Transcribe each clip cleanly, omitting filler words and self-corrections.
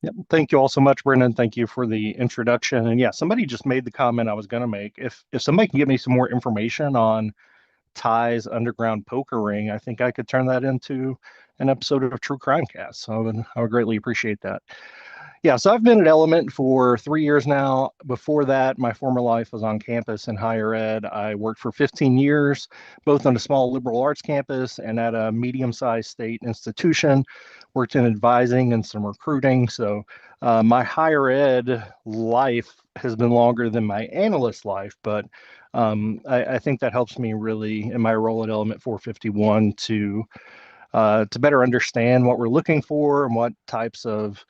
Yep. Thank you all so much, Brendan. Thank you for the introduction. And yeah, somebody just made the comment I was going to make. If somebody can give me some more information on Ty's underground poker ring, I think I could turn that into an episode of True Crime Cast. So I would greatly appreciate that. Yeah, so I've been at Element for 3 years now. Before that, my former life was on campus in higher ed. I worked for 15 years, both on a small liberal arts campus and at a medium-sized state institution. Worked in advising and some recruiting. So my higher ed life has been longer than my analyst life, but I think that helps me really in my role at Element 451 to better understand what we're looking for and what types of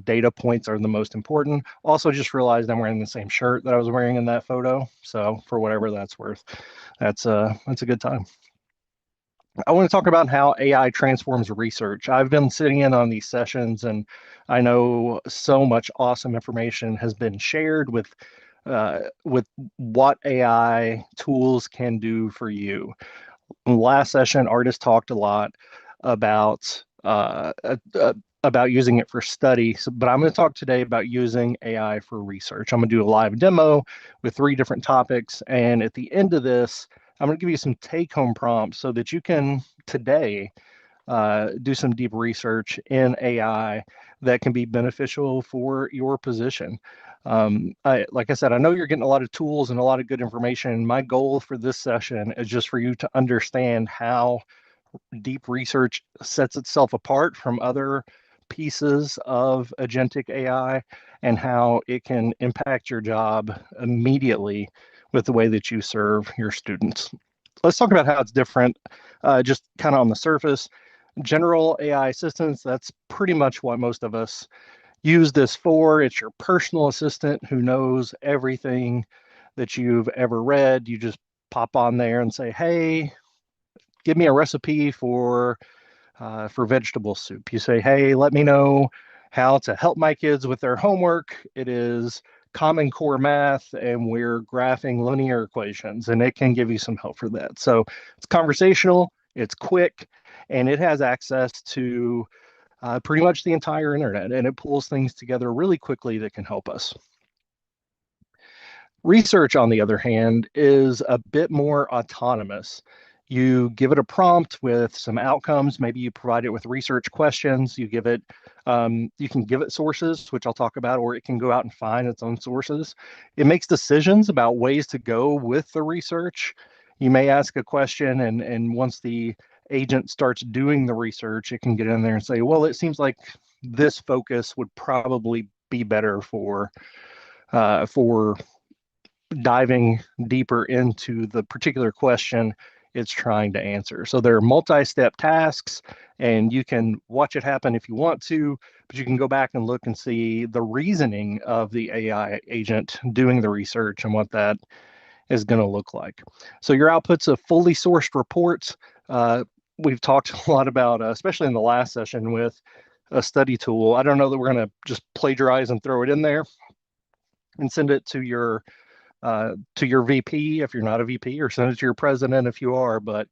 data points are the most important. Also, just realized I'm wearing the same shirt that I was wearing in that photo. So for whatever that's worth, that's a good time. I want to talk about how AI transforms research. I've been sitting in on these sessions, and I know so much awesome information has been shared with what AI tools can do for you. In the last session, Artist talked a lot about about using it for study. So, but I'm going to talk today about using AI for research. I'm going to do a live demo with 3 different topics, and at the end of this, I'm going to give you some take-home prompts so that you can today do some deep research in AI that can be beneficial for your position. Like I said, I know you're getting a lot of tools and a lot of good information. My goal for this session is just for you to understand how deep research sets itself apart from other pieces of agentic AI and how it can impact your job immediately with the way that you serve your students. Let's talk about how it's different, just kind of on the surface. General AI assistants, that's pretty much what most of us use this for. It's your personal assistant who knows everything that you've ever read. You just pop on there and say, hey, give me a recipe for vegetable soup. You say, hey, let me know how to help my kids with their homework. It is Common Core math, and we're graphing linear equations, and it can give you some help for that. So it's conversational, it's quick, and it has access to pretty much the entire internet, and it pulls things together really quickly that can help us. Research, on the other hand, is a bit more autonomous. You give it a prompt with some outcomes. Maybe you provide it with research questions. You can give it sources, which I'll talk about, or it can go out and find its own sources. It makes decisions about ways to go with the research. You may ask a question, and once the agent starts doing the research, it can get in there and say, well, it seems like this focus would probably be better for diving deeper into the particular question it's trying to answer. So there are multi-step tasks, and you can watch it happen if you want to, but you can go back and look and see the reasoning of the AI agent doing the research and what that is going to look like. So your output's of fully sourced reports. We've talked a lot about, especially in the last session with a study tool. I don't know that we're going to just plagiarize and throw it in there and send it to your VP if you're not a VP, or send it to your president if you are. But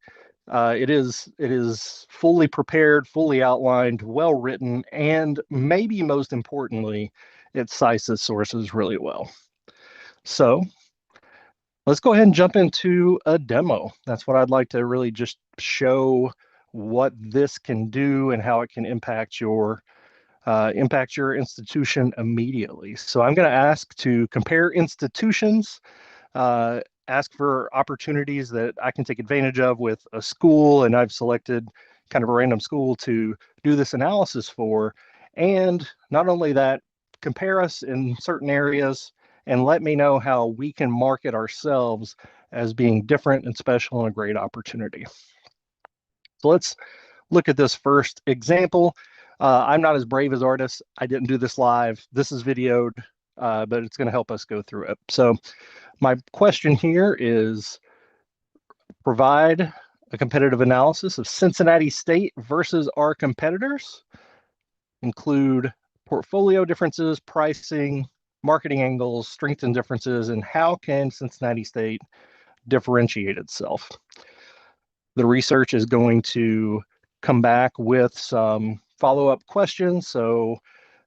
it is fully prepared, fully outlined, well written, and maybe most importantly, it cites its sources really well. So let's go ahead and jump into a demo. That's what I'd like to really just show what this can do and how it can impact your institution immediately. So I'm going to ask to compare institutions, ask for opportunities that I can take advantage of with a school, and I've selected kind of a random school to do this analysis for. And not only that, compare us in certain areas and let me know how we can market ourselves as being different and special and a great opportunity. So let's look at this first example. I'm not as brave as Artists. I didn't do this live. This is videoed, but it's going to help us go through it. So my question here is provide a competitive analysis of Cincinnati State versus our competitors. Include portfolio differences, pricing, marketing angles, strengths and differences, and how can Cincinnati State differentiate itself. The research is going to come back with some follow-up questions. So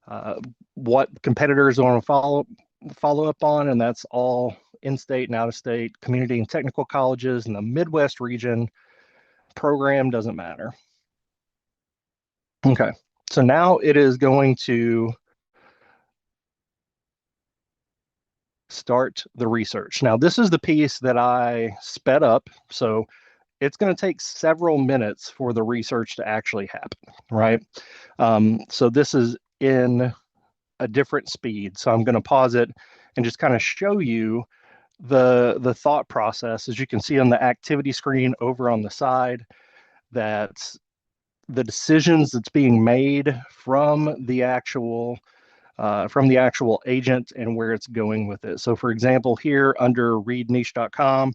uh, what competitors want to follow up on, and that's all in-state and out-of-state community and technical colleges in the Midwest region. Program doesn't matter. Okay, so now it is going to start the research. Now, this is the piece that I sped up. So it's going to take several minutes for the research to actually happen, right? So this is in a different speed. So I'm going to pause it and just kind of show you the thought process. As you can see on the activity screen over on the side, that's the decisions that's being made from the actual agent and where it's going with it. So for example, here under readniche.com,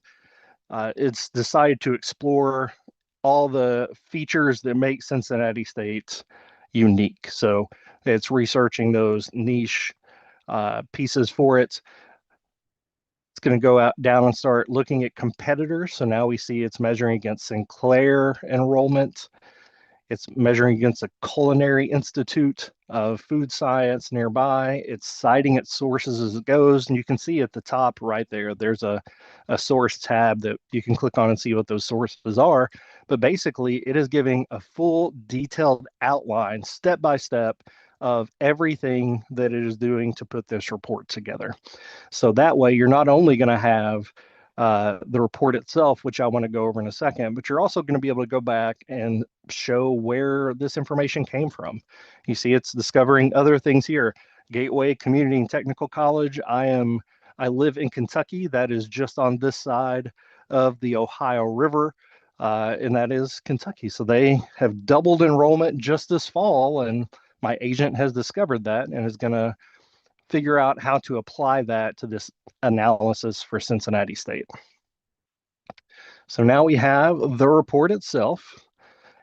it's decided to explore all the features that make Cincinnati State unique. So it's researching those niche pieces for it. It's going to go out down and start looking at competitors. So now we see it's measuring against Sinclair enrollment. It's measuring against a culinary institute of food science nearby. It's citing its sources as it goes. And you can see at the top right there, there's a source tab that you can click on and see what those sources are. But basically, it is giving a full detailed outline, step by step, of everything that it is doing to put this report together. So that way, you're not only going to have the report itself, which I want to go over in a second, but you're also going to be able to go back and show where this information came from. You see, it's discovering other things here. Gateway Community and Technical College. I live in Kentucky. That is just on this side of the Ohio River, and that is Kentucky. So they have doubled enrollment just this fall, and my agent has discovered that and is going to figure out how to apply that to this analysis for Cincinnati State. So now we have the report itself,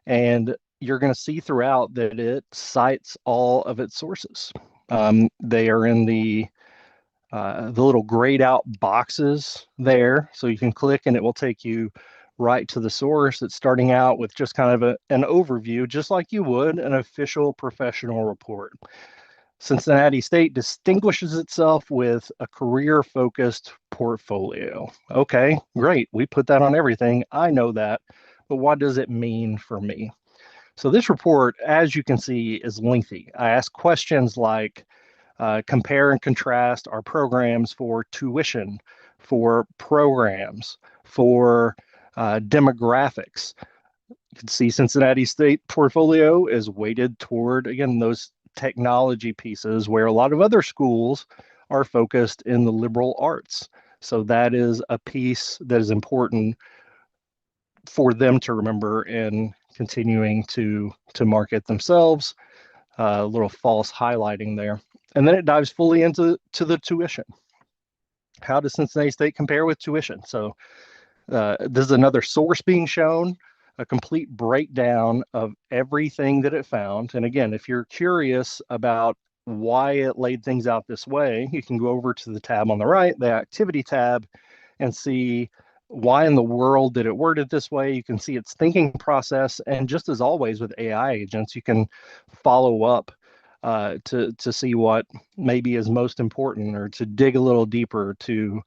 and you're going to see throughout that it cites all of its sources. They are in the little grayed out boxes there, so you can click and it will take you right to the source. It's starting out with just kind of an overview, just like you would an official professional report. Cincinnati State distinguishes itself with a career-focused portfolio. Okay, great. We put that on everything. I know that. But what does it mean for me? So this report, as you can see, is lengthy. I ask questions like, compare and contrast our programs for tuition, for programs, for demographics. You can see Cincinnati State portfolio is weighted toward, again, those technology pieces where a lot of other schools are focused in the liberal arts. So that is a piece that is important for them to remember in continuing to market themselves. A little false highlighting there. And then it dives fully into the tuition. How does Cincinnati State compare with tuition? So this is another source being shown, a complete breakdown of everything that it found. And again, if you're curious about why it laid things out this way, you can go over to the tab on the right, the activity tab, and see why in the world did it word it this way. You can see its thinking process. And just as always with AI agents, you can follow up to see what maybe is most important, or to dig a little deeper to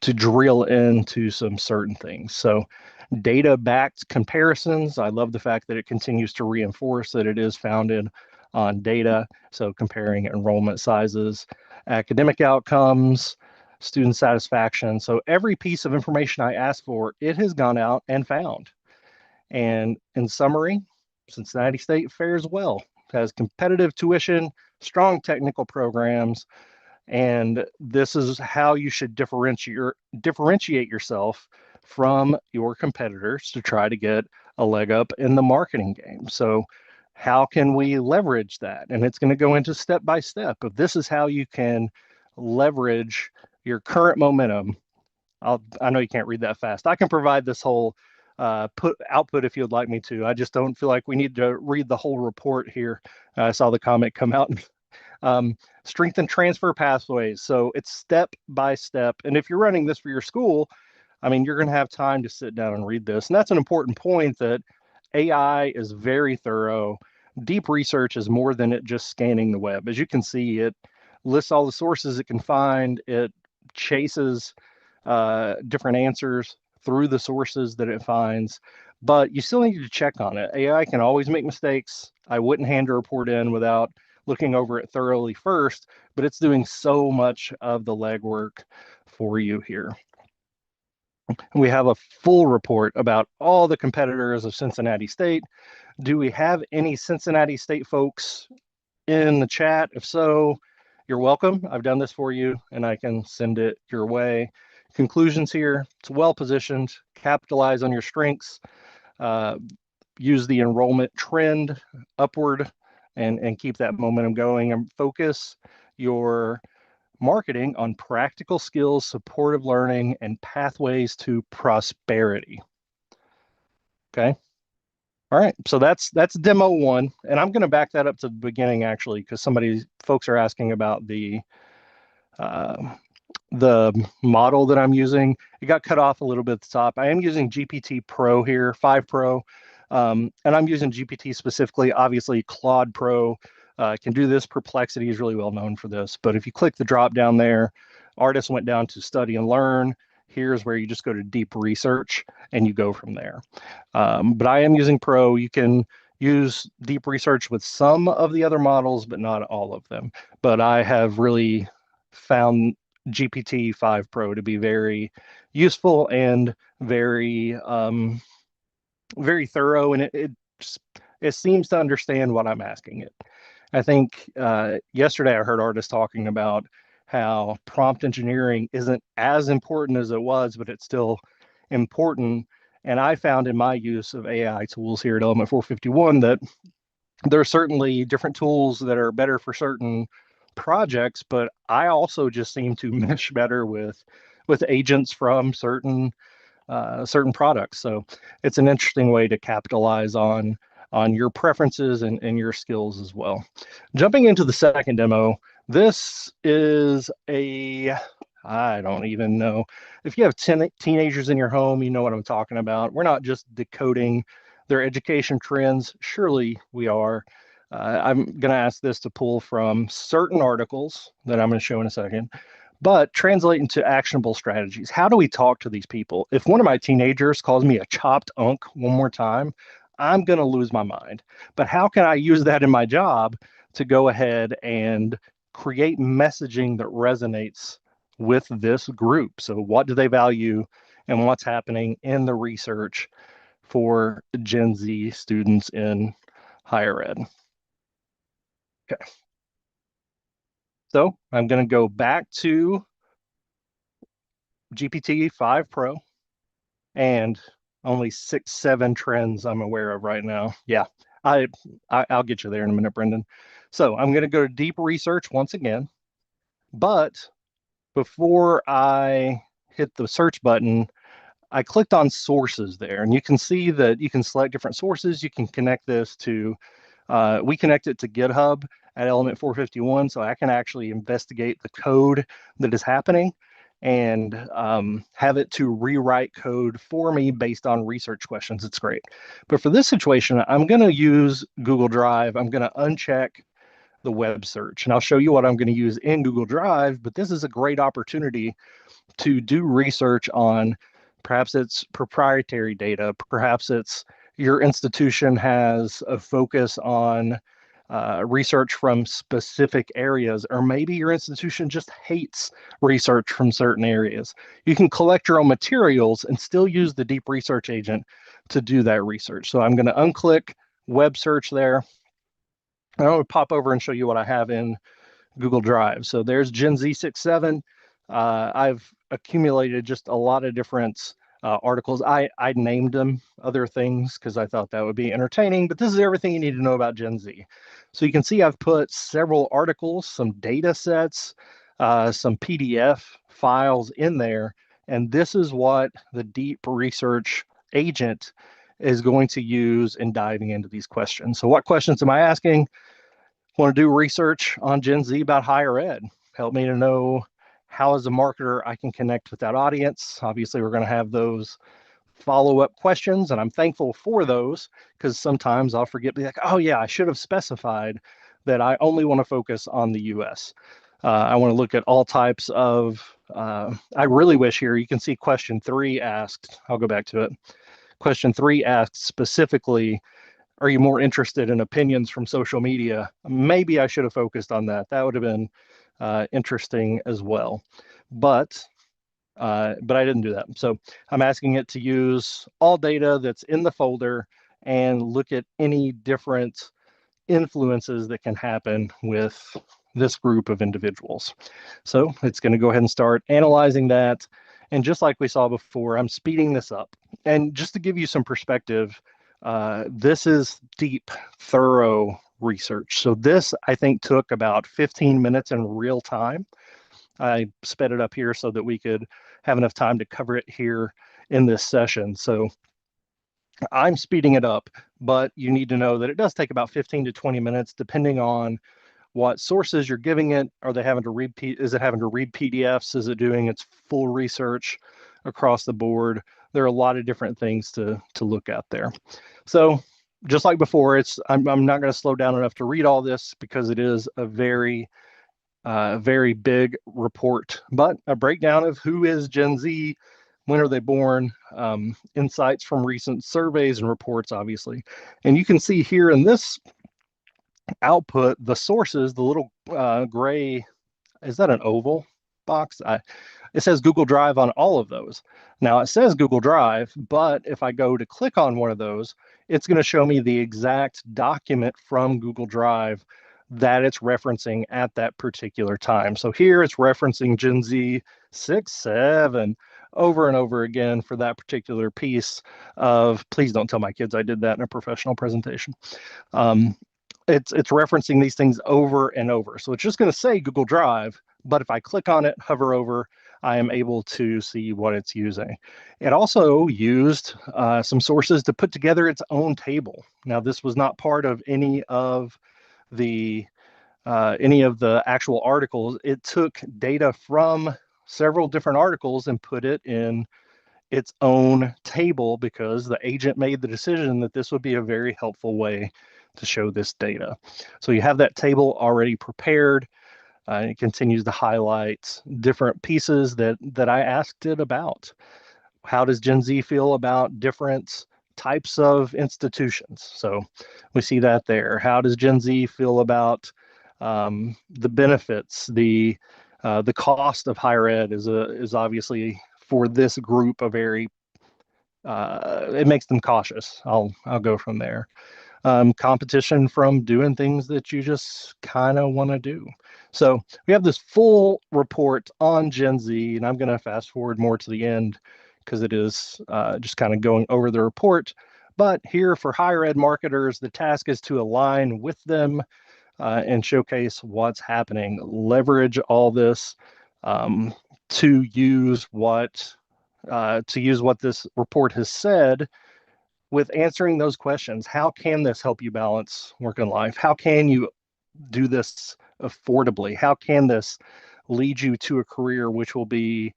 drill into some certain things. So data-backed comparisons. I love the fact that it continues to reinforce that it is founded on data. So comparing enrollment sizes, academic outcomes, student satisfaction. So every piece of information I asked for, it has gone out and found. And in summary, Cincinnati State fares well, has competitive tuition, strong technical programs, and this is how you should differentiate yourself from your competitors to try to get a leg up in the marketing game. So how can we leverage that? And it's going to go into step by step of this is how you can leverage your current momentum. I know you can't read that fast. I can provide this whole output if you'd like me to. I just don't feel like we need to read the whole report here. I saw the comment come out. Strengthen transfer pathways. So it's step by step. And if you're running this for your school, I mean, you're going to have time to sit down and read this. And that's an important point, that AI is very thorough, deep research is more than it just scanning the web. As you can see, it lists all the sources it can find. It chases different answers through the sources that it finds, but you still need to check on it. AI can always make mistakes. I wouldn't hand a report in without looking over it thoroughly first, but it's doing so much of the legwork for you here. We have a full report about all the competitors of Cincinnati State. Do we have any Cincinnati State folks in the chat? If so, you're welcome. I've done this for you and I can send it your way. Conclusions here, it's well positioned, capitalize on your strengths, use the enrollment trend upward and keep that momentum going, and focus your marketing on practical skills, supportive learning, and pathways to prosperity. Okay. All right, so that's demo one, and I'm going to back that up to the beginning actually, because folks are asking about uh, the model that I'm using. It got cut off a little bit at the top. I am using GPT Pro here, 5 Pro, and I'm using GPT specifically. Obviously, Claude Pro can do this. Perplexity is really well known for this, but if you click the drop down there, artists went down to study and learn. Here's where you just go to deep research and you go from there. But I am using Pro. You can use deep research with some of the other models, but not all of them. But I have really found GPT-5 Pro to be very useful and very very thorough, and it seems to understand what I'm asking it. I think yesterday I heard artists talking about how prompt engineering isn't as important as it was, but it's still important. And I found in my use of AI tools here at Element 451 that there are certainly different tools that are better for certain projects, but I also just seem to mesh better with agents from certain products. So it's an interesting way to capitalize on your preferences and your skills as well. Jumping into the second demo, this is I don't even know. If you have 10 teenagers in your home, you know what I'm talking about. We're not just decoding their education trends. Surely we are. I'm going to ask this to pull from certain articles that I'm going to show in a second, but translate into actionable strategies. How do we talk to these people? If one of my teenagers calls me a chopped unk one more time, I'm going to lose my mind. But how can I use that in my job to go ahead and create messaging that resonates with this group? So what do they value and what's happening in the research for Gen Z students in higher ed? Okay. So I'm going to go back to GPT-5 Pro and only 6-7 trends I'm aware of right now. Yeah, I'll get you there in a minute, Brendan. So I'm going to go to deep research once again, but before I hit the search button, I clicked on sources there, and you can see that you can select different sources. You can connect this to, we connect it to GitHub at Element 451, so I can actually investigate the code that is happening and have it to rewrite code for me based on research questions. It's great. But for this situation, I'm going to use Google Drive. I'm going to uncheck the web search, and I'll show you what I'm going to use in Google Drive, but this is a great opportunity to do research on perhaps it's proprietary data, perhaps it's your institution has a focus on research from specific areas, or maybe your institution just hates research from certain areas. You can collect your own materials and still use the deep research agent to do that research. So I'm going to unclick web search there. I'm going to pop over and show you what I have in Google Drive. So there's Gen Z 6-7. I've accumulated just a lot of different articles. I named them other things because I thought that would be entertaining, but this is everything you need to know about Gen Z. So you can see I've put several articles, some data sets, some PDF files in there, and this is what the deep research agent is going to use in diving into these questions. So what questions am I asking? Want to do research on Gen Z about higher ed. Help me to know how, as a marketer, I can connect with that audience. Obviously, we're going to have those follow-up questions, and I'm thankful for those because sometimes I'll forget, be like, oh yeah, I should have specified that I only want to focus on the US. I want to look at all types of, I really wish here you can see question 3 asked, I'll go back to it. Question 3 asked specifically, are you more interested in opinions from social media? Maybe I should have focused on that. That would have been interesting as well. But I didn't do that. So I'm asking it to use all data that's in the folder and look at any different influences that can happen with this group of individuals. So it's going to go ahead and start analyzing that. And just like we saw before, I'm speeding this up. And just to give you some perspective, this is deep, thorough research. So this, I think, took about 15 minutes in real time. I sped it up here so that we could have enough time to cover it here in this session. So I'm speeding it up, but you need to know that it does take about 15 to 20 minutes, depending on what sources you're giving it. Are they having to read, is it having to read PDFs? Is it doing its full research across the board? There are a lot of different things to look at there. So just like before, I'm not going to slow down enough to read all this because it is a very big report, but a breakdown of who is Gen Z, when are they born, insights from recent surveys and reports, obviously. And you can see here in this output, the sources, the little gray, is that an oval box? It says Google Drive on all of those. Now it says Google Drive, but if I go to click on one of those, it's going to show me the exact document from Google Drive that it's referencing at that particular time. So here it's referencing Gen Z 6, 7 over and over again for that particular piece of, please don't tell my kids I did that in a professional presentation. It's referencing these things over and over. So it's just going to say Google Drive, but if I click on it, hover over, I am able to see what it's using. It also used some sources to put together its own table. Now, this was not part of any of the actual articles. It took data from several different articles and put it in its own table because the agent made the decision that this would be a very helpful way to show this data. So you have that table already prepared. It continues to highlight different pieces that I asked it about. How does Gen Z feel about different types of institutions? So we see that there. How does Gen Z feel about the benefits? The cost of higher ed is obviously for this group a very it makes them cautious. I'll go from there. Competition from doing things that you just kind of want to do. So we have this full report on Gen Z, and I'm going to fast forward more to the end because it is just kind of going over the report. But here for higher ed marketers, the task is to align with them and showcase what's happening. Leverage all this to use what this report has said with answering those questions. How can this help you balance work and life? How can you do this affordably? How can this lead you to a career which will be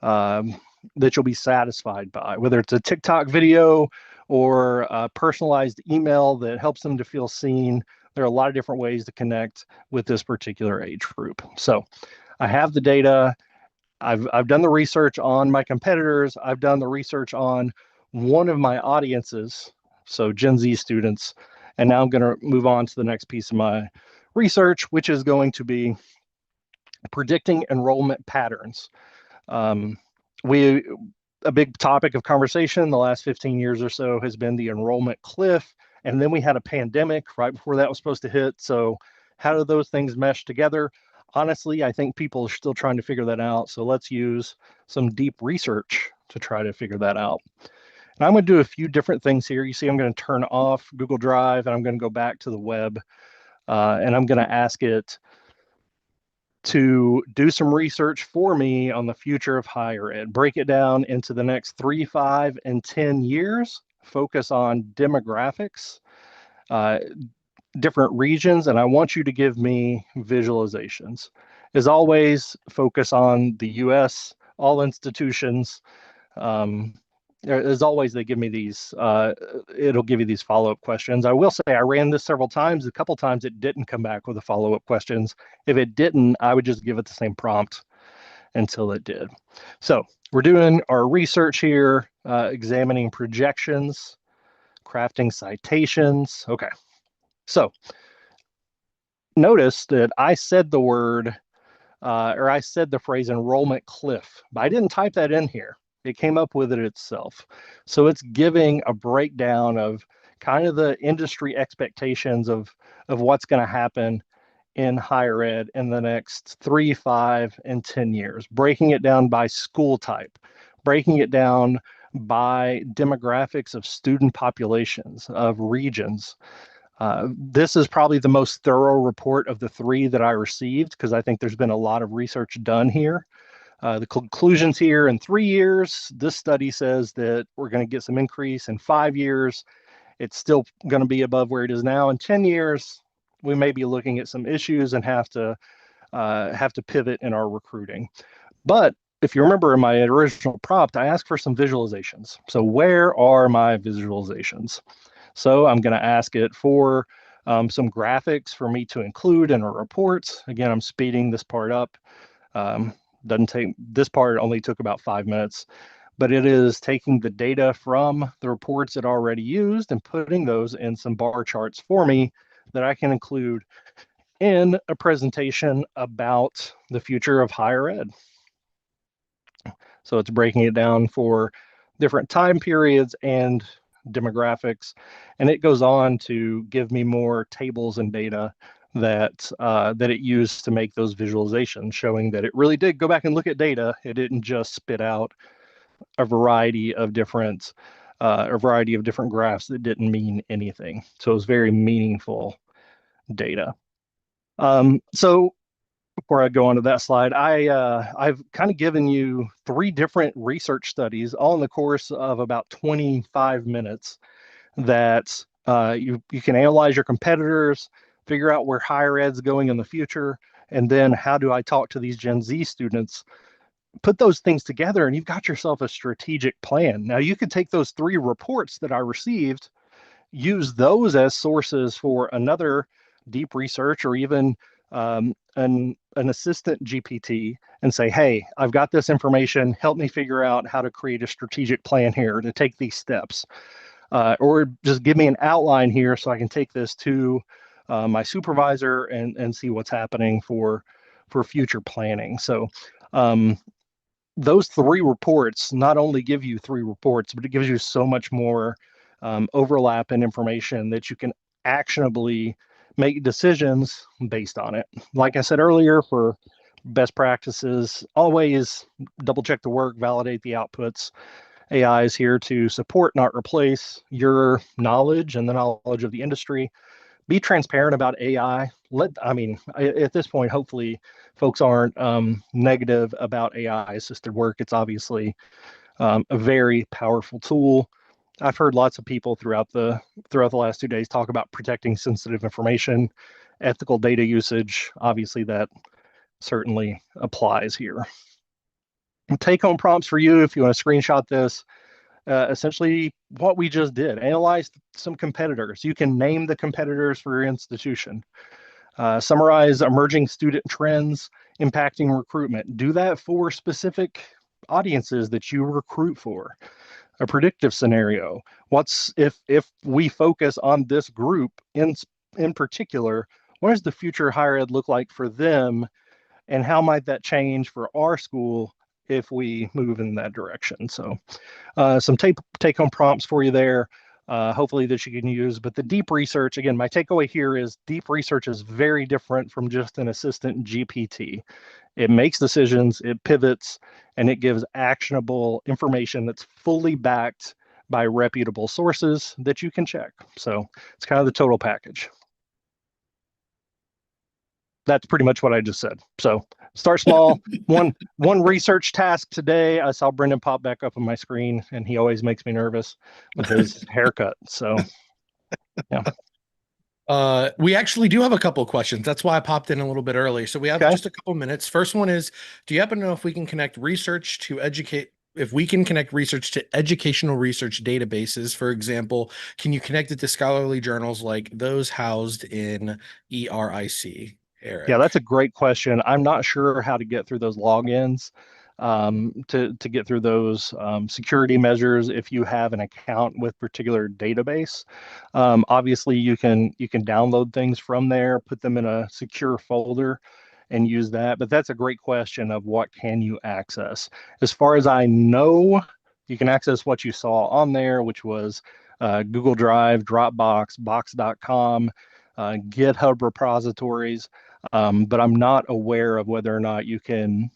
that you'll be satisfied by, whether it's a TikTok video or a personalized email that helps them to feel seen? There are a lot of different ways to connect with this particular age group. So I have the data. I've done the research on my competitors. I've done the research on one of my audiences, so Gen Z students. And now I'm going to move on to the next piece of my research, which is going to be predicting enrollment patterns. A big topic of conversation the last 15 years or so has been the enrollment cliff. And then we had a pandemic right before that was supposed to hit. So how do those things mesh together? Honestly, I think people are still trying to figure that out. So let's use some deep research to try to figure that out. And I'm going to do a few different things here. You see, I'm going to turn off Google Drive and I'm going to go back to the web. And I'm going to ask it to do some research for me on the future of higher ed, break it down into the next 3, 5, and 10 years, focus on demographics, different regions, and I want you to give me visualizations. As always, focus on the US, all institutions, as always, they give me these, it'll give you these follow-up questions. I will say I ran this several times. A couple times it didn't come back with the follow-up questions. If it didn't, I would just give it the same prompt until it did. So we're doing our research here, examining projections, crafting citations. Okay. So notice that I said the word, or I said the phrase enrollment cliff, but I didn't type that in here. It came up with it itself. So it's giving a breakdown of kind of the industry expectations of what's going to happen in higher ed in the next 3, 5, and 10 years, breaking it down by school type, breaking it down by demographics of student populations, of regions. This is probably the most thorough report of the three that I received because I think there's been a lot of research done here. The conclusions here in 3 years, this study says that we're going to get some increase in 5 years. It's still going to be above where it is now. In 10 years, we may be looking at some issues and have to pivot in our recruiting. But if you remember in my original prompt, I asked for some visualizations. So where are my visualizations? So I'm going to ask it for some graphics for me to include in a report. Again, I'm speeding this part up. Doesn't take, this part only took about 5 minutes, but it is taking the data from the reports it already used and putting those in some bar charts for me that I can include in a presentation about the future of higher ed. So it's breaking it down for different time periods and demographics. And it goes on to give me more tables and data that that it used to make those visualizations, showing that it really did go back and look at data. It didn't just spit out a variety of different graphs that didn't mean anything. So it was very meaningful data. So before I go on to that slide, I've kind of given you 3 different research studies, all in the course of about 25 minutes, that you can analyze your competitors, figure out where higher ed's going in the future, and then how do I talk to these Gen Z students? Put those things together, and you've got yourself a strategic plan. Now you could take those 3 reports that I received, use those as sources for another deep research, or even an assistant GPT, and say, hey, I've got this information. Help me figure out how to create a strategic plan here to take these steps. Or just give me an outline here so I can take this to my supervisor and see what's happening for future planning. So those 3 reports not only give you 3 reports, but it gives you so much more overlap and information that you can actionably make decisions based on it. Like I said earlier, for best practices, always double check the work, validate the outputs. AI is here to support, not replace your knowledge and the knowledge of the industry. Be transparent about AI. At this point, hopefully folks aren't negative about AI assisted work. It's obviously a very powerful tool. I've heard lots of people throughout the last 2 days talk about protecting sensitive information, ethical data usage. Obviously, that certainly applies here. Take-home prompts for you if you want to screenshot this. Essentially, what we just did: analyze some competitors. You can name the competitors for your institution. Summarize emerging student trends impacting recruitment. Do that for specific audiences that you recruit for. A predictive scenario. What's if we focus on this group in particular, what does the future higher ed look like for them, and how might that change for our school if we move in that direction? So some take-home prompts for you there, hopefully that you can use. But the deep research, again, my takeaway here is deep research is very different from just an assistant GPT. It makes decisions, it pivots, and it gives actionable information that's fully backed by reputable sources that you can check. So it's kind of the total package. That's pretty much what I just said. So start small. one research task today. I saw Brendan pop back up on my screen, and he always makes me nervous with his haircut. So yeah. We actually do have a couple of questions. That's why I popped in a little bit early. So we have just a couple minutes. First one is, do you happen to know if we can connect research to if we can connect research to educational research databases, for example, can you connect it to scholarly journals like those housed in ERIC, Yeah, Eric? that's a great question. I'm not sure how to get through those logins, to get through those security measures if you have an account with particular database. Obviously, you can download things from there, put them in a secure folder, and use that. But that's a great question of what can you access. As far as I know, you can access what you saw on there, which was Google Drive, Dropbox, Box.com, GitHub repositories. But I'm not aware of whether or not you can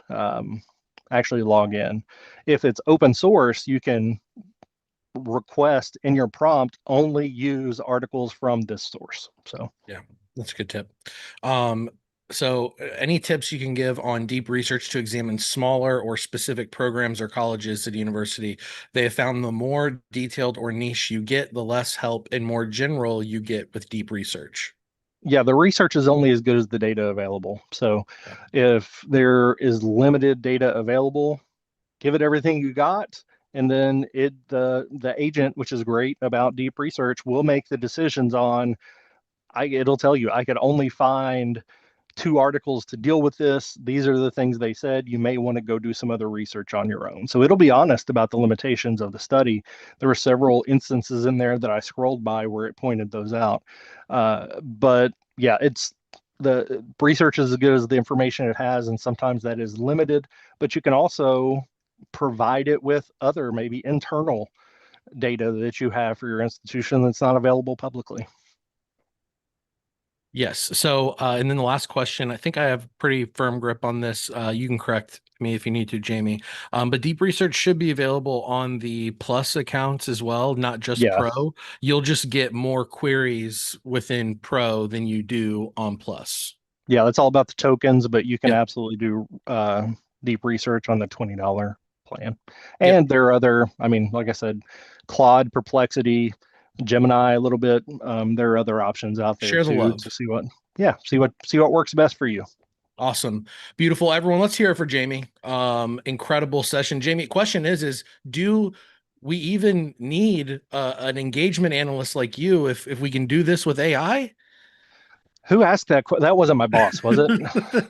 actually log in. If it's open source, you can request in your prompt only use articles from this source. So Yeah, that's a good tip. Um, so, any tips you can give on deep research to examine smaller or specific programs or colleges at a university? They have found the more detailed or niche you get, the less help and more general you get with deep research. yeah, the research is only as good as the data available. So Yeah. if there is limited data available, give it everything you got. And then the agent, which is great about deep research, will make the decisions on. It'll tell you I could only find two articles to deal with this. These are the things they said. You may want to go do some other research on your own. So it'll be honest about the limitations of the study. There were several instances in there that I scrolled by where it pointed those out. But yeah, it's the research is as good as the information it has, and sometimes that is limited, but you can also provide it with other maybe internal data that you have for your institution that's not available publicly. Yes. So, and then the last question, I think I have pretty firm grip on this. You can correct me if you need to, Jamie. But deep research should be available on the Plus accounts as well, not just Yeah, Pro. You'll just get more queries within Pro than you do on Plus. yeah, that's all about the tokens, but you can Yep. absolutely do deep research on the $20 plan. Yep. And there are other, I mean, like I said, Claude, Perplexity, Gemini, a little bit. There are other options out there Share the too love. to yeah, see what works best for you. Awesome. Beautiful. Everyone, let's hear it for Jamie. Incredible session. Jamie, question is do we even need an engagement analyst like you if we can do this with AI? Who asked that? That wasn't my boss, was it?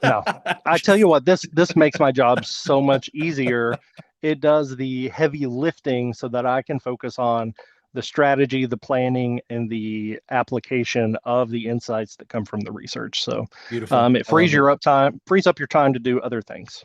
No. I tell you Just what, this makes my job so much easier. It does the heavy lifting so that I can focus on the strategy, the planning, and the application of the insights that come from the research. So beautiful. it I love it. frees up your time to do other things.